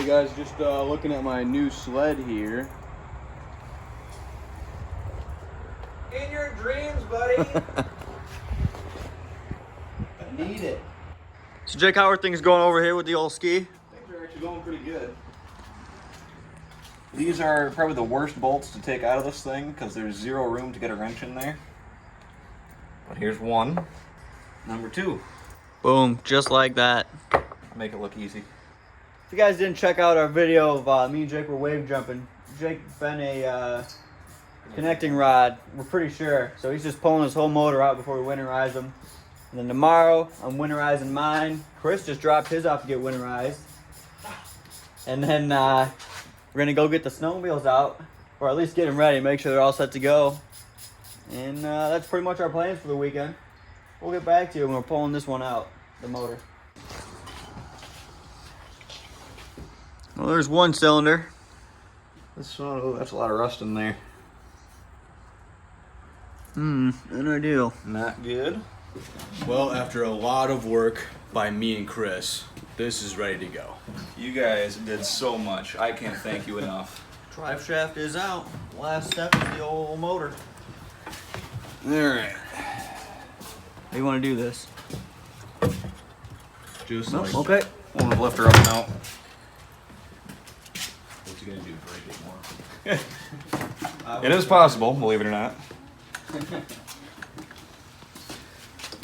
Hey guys, just looking at my new sled here. In your dreams, buddy. I need it. So Jake, how are things going over here with the old ski? Things are actually going pretty good. These are probably the worst bolts to take out of this thing because there's zero room to get a wrench in there. But here's one. Number two. Boom, just like that. Make it look easy. If you guys didn't check out our video of me and Jake were wave jumping, Jake bent a connecting rod, we're pretty sure. So he's just pulling his whole motor out before we winterize them. And then tomorrow, I'm winterizing mine. Chris just dropped his off to get winterized. And then we're gonna go get the snowmobiles out, or at least get them ready, make sure they're all set to go. And that's pretty much our plans for the weekend. We'll get back to you when we're pulling this one out, the motor. Well, there's one cylinder. That's a lot of rust in there. Not ideal. Not good. Well, after a lot of work by me and Chris, this is ready to go. You guys did so much. I can't thank you enough. Drive shaft is out. Last step is the old motor. Alright. How you want to do this? Just Nope. like, Okay. One with lifter up and out. what's he gonna do, break it more? It is possible, believe it or not.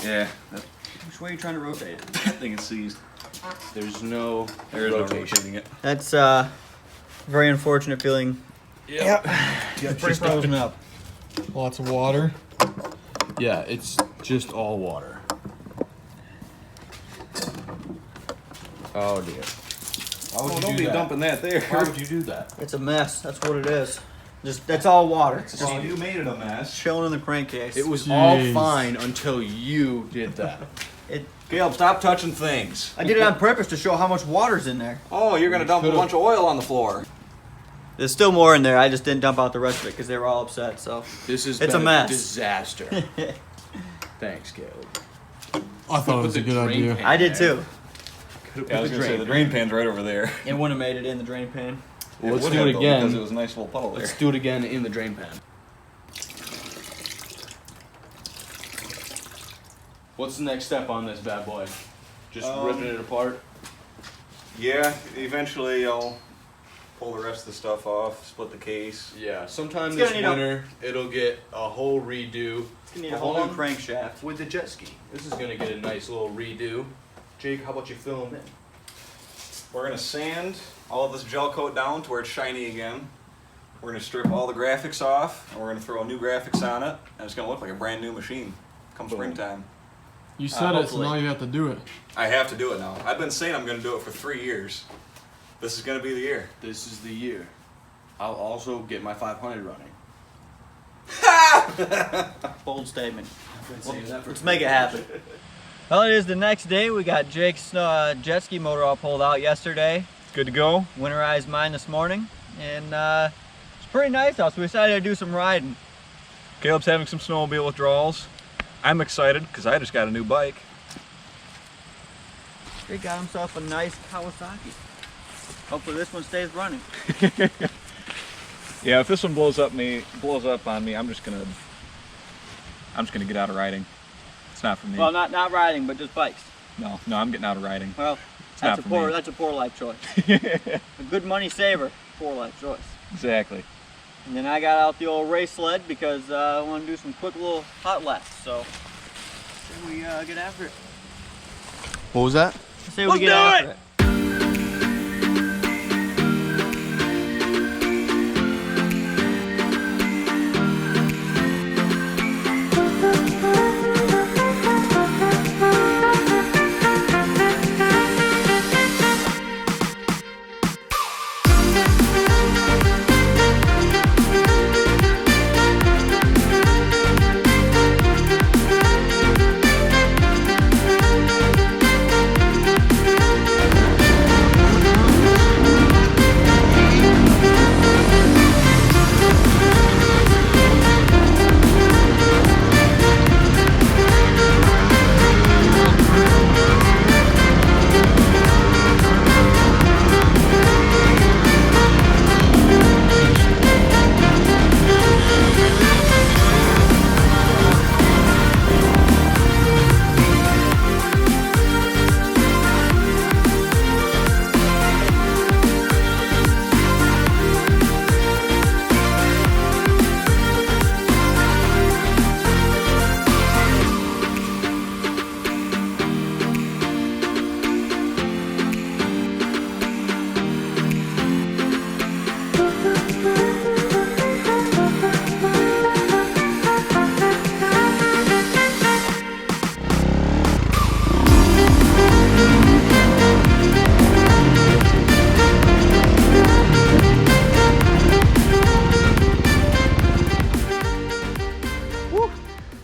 Yeah, that Which way are you trying to rotate it? thing is seized. There's no There is no rotation. rotating it. That's very unfortunate feeling. Yep. It's pretty frozen up. Lots of water. Yeah, it's just all water. Oh dear. Why would Don't be dumping that there. Why would you do that? It's a mess. That's what it is. That's all water. It's just Well, you made it a mess. chilling in the crankcase. It was all fine until you did that. Caleb, stop touching things. I did it on purpose to show how much water's in there. Oh, you're gonna dump a bunch of oil on the floor. There's still more in there. I just didn't dump out the rest of it because they were all upset. So This is It's a mess. disaster. Thanks, Caleb. I thought it was a good idea. I did too. Yeah, I was gonna say the drain pan's right over there. It wouldn't have made it in the drain pan. Well, let's would do have, it though, again. because it was a nice little puddle there. Let's do it again in the drain pan. What's the next step on this bad boy? Just ripping it apart? Yeah, eventually I'll pull the rest of the stuff off, split the case. Yeah, sometime It's this gonna need a- winter it'll get a whole redo. It's gonna need a whole new crankshaft. With the jet ski. This is gonna get a nice little redo. Jake, how about you film it? We're gonna sand all of this gel coat down to where it's shiny again. We're gonna strip all the graphics off, and we're gonna throw new graphics on it, and it's gonna look like a brand new machine come springtime. You said it, so hopefully. now you have to do it. I have to do it now. I've been saying I'm gonna do it for 3 years. This is gonna be the year. This is the year. I'll also get my 500 running. Bold statement. Let's Let's make it happen. Well, it is the next day. We got Jake's jet ski motor all pulled out yesterday. It's good to go. Winterized mine this morning, and it's pretty nice out. So we decided to do some riding. Caleb's having some snowmobile withdrawals. I'm excited because I just got a new bike. Jake got himself a nice Kawasaki. Hopefully this one stays running. Yeah, if this one blows up on me, I'm just gonna get out of riding. It's not for me. Well, not riding, but just bikes. No, I'm getting out of riding. Well, not for me. that's a poor life choice. A good money saver, poor life choice. Exactly. And then I got out the old race sled because I want to do some quick little hot laps. So then we get after it. What was that? Say we get after it.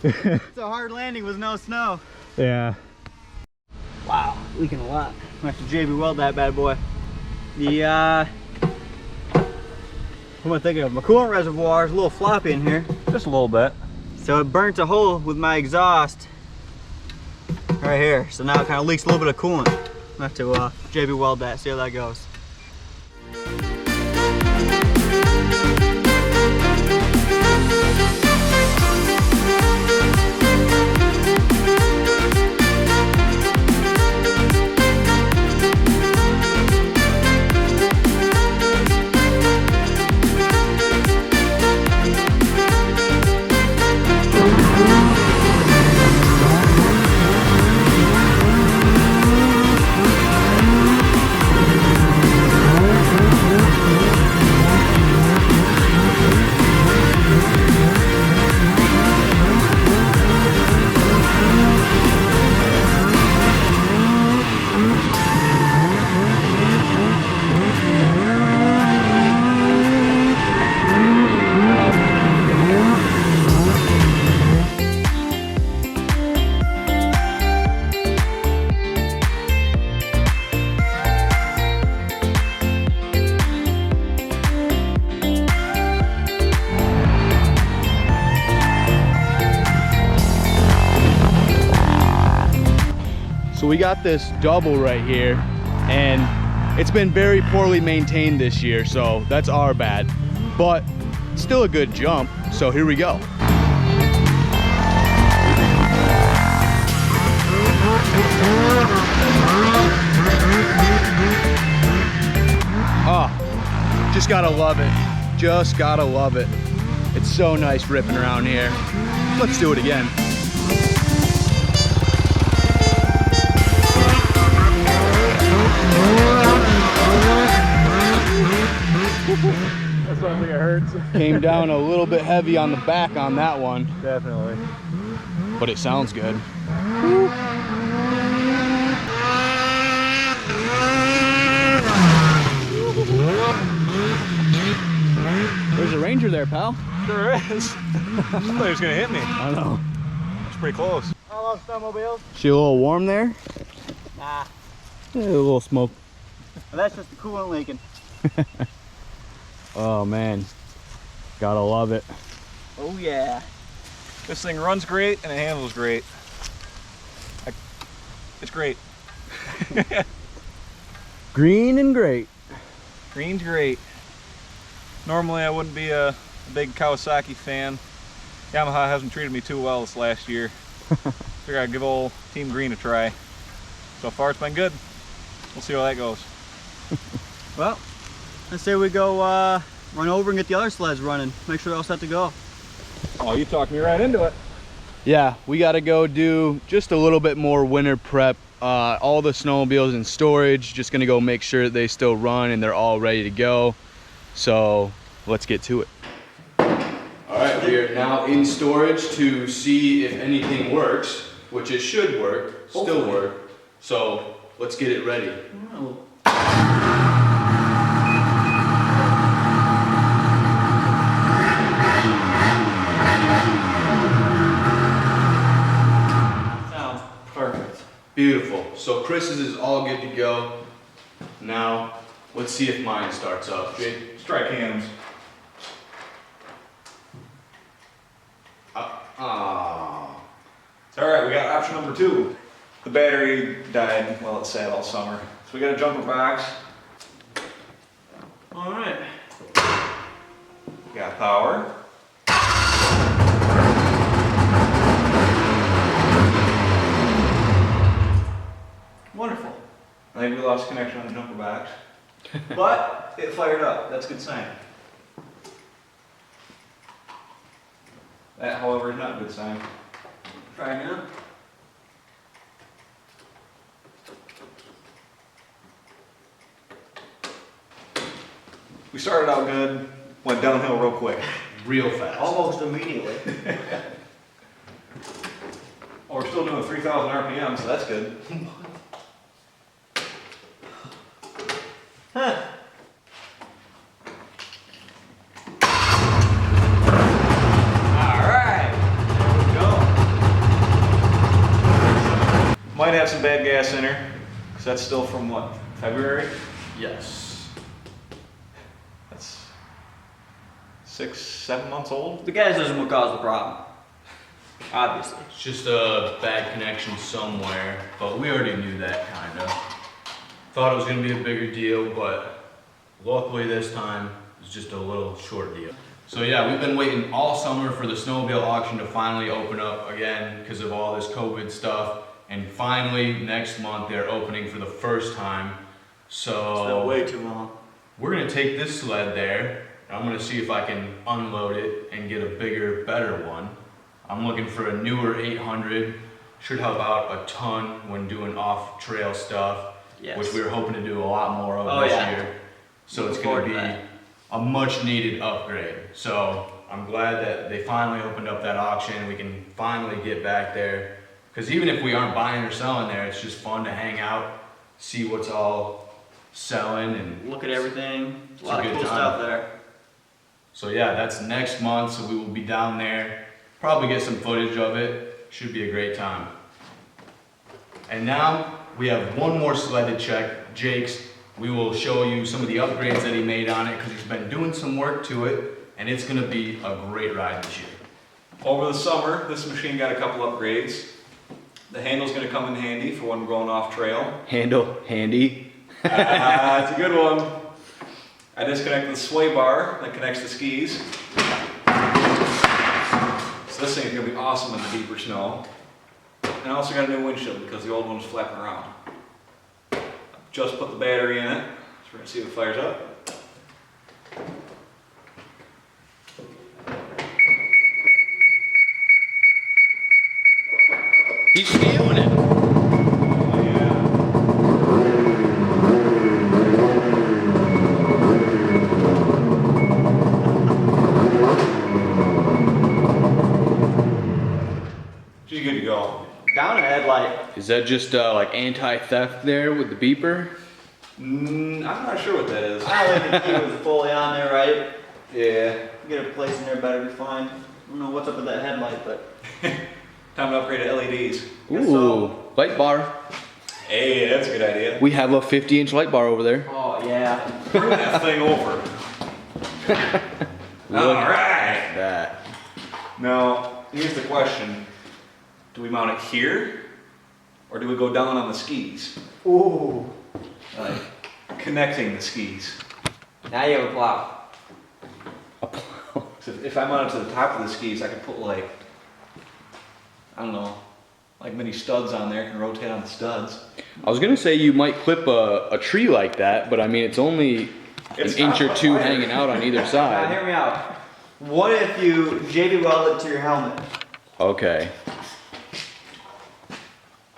It's a hard landing with no snow. Yeah. Wow, leaking a lot. I'm gonna have to JB weld that bad boy. The what am I thinking of? My coolant reservoir is a little floppy in here. Just a little bit. So it burnt a hole with my exhaust right here. So now it kind of leaks a little bit of coolant. I'm gonna have to JB weld that, see how that goes. So we got this double right here, and it's been very poorly maintained this year, so that's our bad. But still a good jump, so here we go. Ah, just gotta love it. Just gotta love it. It's so nice ripping around here. Let's do it again. That's why I think it hurts. Came down a little bit heavy on the back on that one, Definitely. but it sounds good. There's a Ranger there, pal. There is. I thought he was gonna hit me. I know. It's pretty close. I love snowmobiles. She a little warm there? Nah, Yeah, a little smoke. but that's just the coolant leaking. Oh man, gotta love it. Oh yeah. This thing runs great and it handles great. It's great. Green and great. Green's great. Normally I wouldn't be a big Kawasaki fan. Yamaha hasn't treated me too well this last year. Figure I'd give old Team Green a try. So far it's been good. We'll see how that goes. Well, let's say we go run over and get the other sleds running. Make sure they're all set to go. Oh, you talked me right into it. Yeah, we gotta go do just a little bit more winter prep. All the snowmobiles in storage, just gonna go make sure that they still run and they're all ready to go. So let's get to it. All right, we are now in storage to see if anything works, which it should work, still work. So let's get it ready. Sounds perfect. Beautiful. So Chris's is all good to go. Now, let's see if mine starts up. Jake? Strike hands. It's alright, we got option number 2. The battery died while it sat all summer. So we got a jumper box. Alright. We got power. Wonderful. I think we lost connection on the jumper box. But it fired up. That's a good sign. That, however, is not a good sign. Try again. We started out good, went downhill real quick. Real fast. Almost immediately. Oh, we're still doing 3,000 RPM, so that's good. Huh. Alright, there we go. have some bad gas in her, because that's still from what, February? Yes. That's 6, 7 months old. The gas isn't what caused the problem. Obviously. It's just a bad connection somewhere, but we already knew that kind of. Thought it was going to be a bigger deal, but luckily this time it's just a little short deal. So yeah, we've been waiting all summer for the snowmobile auction to finally open up again because of all this COVID stuff. And finally, next month, they're opening for the first time. So It's been way too long. we're gonna take this sled there. And I'm gonna see if I can unload it and get a bigger, better one. I'm looking for a newer 800. Should help out a ton when doing off-trail stuff, Yes. which we were hoping to do a lot more of Oh, this yeah. year. So Looking it's gonna forward be to that. a much-needed upgrade. So I'm glad that they finally opened up that auction. We can finally get back there. Because even if we aren't buying or selling there, it's just fun to hang out, see what's all selling, and Look at everything. It's A a lot of good cool time. stuff there. so yeah, that's next month, so we will be down there, probably get some footage of it. Should be a great time. And now we have one more sled to check, Jake's. We will show you some of the upgrades that he made on it because he's been doing some work to it, and it's gonna be a great ride this year. Over the summer, this machine got a couple upgrades. The handle's gonna come in handy for when we're going off trail. Handle handy. It's a good one. I disconnected the sway bar that connects the skis. So this thing's gonna be awesome in the deeper snow. And I also got a new windshield because the old one was flapping around. Just put the battery in it, so we're gonna see if it fires up. He's feeling it. Oh yeah. She's good to go. Down a headlight. Is that just like anti-theft there with the beeper? I'm not sure what that is. I don't think the key was fully on there, right? Yeah. Get a place in there, better be fine. I don't know what's up with that headlight, but Time to upgrade to LEDs. Guess so. Light bar. Hey, that's a good idea. We have a 50-inch light bar over there. oh yeah. Bring that thing over. Look Alright. at that. Now, here's the question. Do we mount it here? Or do we go down on the skis? Ooh. Like, connecting the skis. Now you have a plow. So if I mount it to the top of the skis, I could put like, I don't know, like mini studs on there, can rotate on the studs. I was gonna say you might clip a tree like that, but I mean it's only It's an inch or not two wire. hanging out on either Now side. hear me out. What if you JB weld it to your helmet? Okay.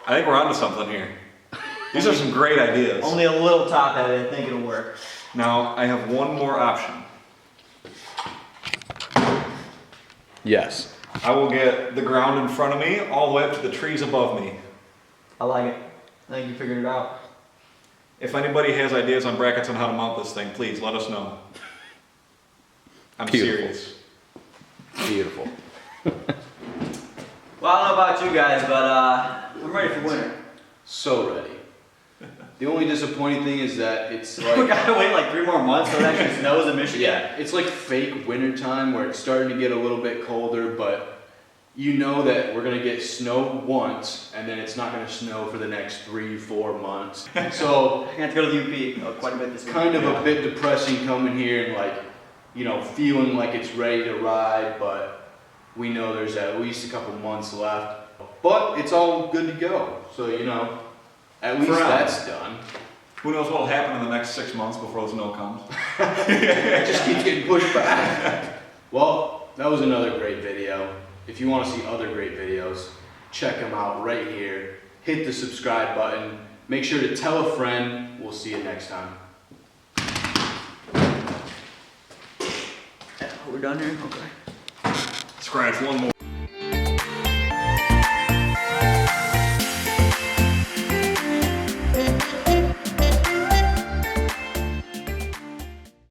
I think we're onto something here. These are some great ideas. Only a little top heavy, I think it'll work. Now, I have one more option. Yes. I will get the ground in front of me all the way up to the trees above me. I like it. I think you figured it out. If anybody has ideas on brackets on how to mount this thing, please let us know. I'm Beautiful. serious. Beautiful. Well, I don't know about you guys, but I'm ready for winter. So ready. The only disappointing thing is that it's We like gotta wait like 3 more months till it actually snows in Michigan. yeah, it's like fake winter time where it's starting to get a little bit colder, but you know that we're gonna get snow once and then it's not gonna snow for the next 3-4 months. So I have to go to the UP quite a bit this week. kind of a bit depressing coming here and like, you know, feeling like it's ready to ride, but we know there's at least a couple months left. But it's all good to go. So, you know, at least For now. that's done. Who knows what will happen in the next 6 months before the snow comes? It just keeps getting pushed back. Well, that was another great video. If you want to see other great videos, check them out right here. Hit the subscribe button. Make sure to tell a friend. We'll see you next time. We're done here? Okay. Scratch one more.